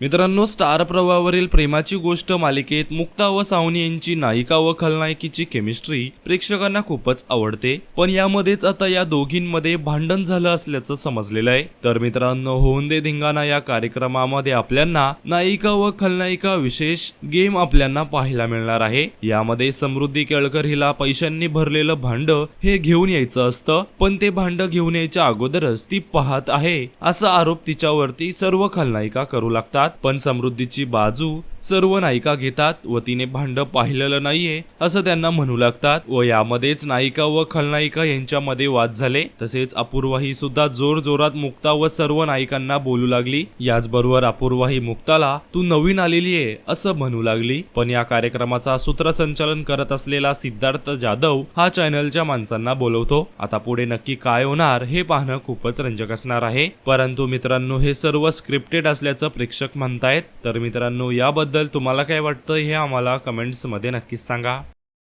मित्रांनो, स्टार प्रवाहावरील प्रेमाची गोष्ट मालिकेत मुक्ता व सावनी यांची नायिका व खलनायकीची केमिस्ट्री प्रेक्षकांना खूपच आवडते। पण यामध्येच आता या दोघींमध्ये भांडण झालं असल्याचं समजलेलं आहे। तर मित्रांनो, होऊन दे धिंगाणा या कार्यक्रमामध्ये आपल्याला नायिका व खलनायिका विशेष गेम आपल्याला पाहायला मिळणार आहे। यामध्ये समृद्धी केळकर हिला पैशांनी भरलेलं भांड हे घेऊन यायचं असतं, पण ते भांड घेऊन यायच्या अगोदरच ती पाहत आहे असा आरोप तिच्यावरती सर्व खलनायिका करू लागतात। पण समृद्धीची बाजू सर्व नायिका घेतात व तिने भांड पाहिलेलं नाहीये असं त्यांना म्हणू लागतात व यामध्येच नायिका व खलनायिका यांच्यामध्ये वाद झाले। तसेच अपूर्वा ही सुद्धा जोर जोरात मुक्ता व सर्व नायिकांना बोलू लागली। याचबरोबर अपूर्वा ही मुक्ताला तू नवीन आलेली आहे असं म्हणू लागली। पण या कार्यक्रमाचा सूत्रसंचालन करत असलेला सिद्धार्थ जाधव हा चॅनलच्या माणसांना बोलवतो। आता पुढे नक्की काय होणार हे पाहणं खूपच रंजक असणार आहे। परंतु मित्रांनो, हे सर्व स्क्रिप्टेड असल्याचं प्रेक्षक म्हणतायत। तर मित्रांनो, याबद्दल तुम्हाला काय वाटतं हे आम्हाला कमेंट्स मध्ये नक्कीच सांगा।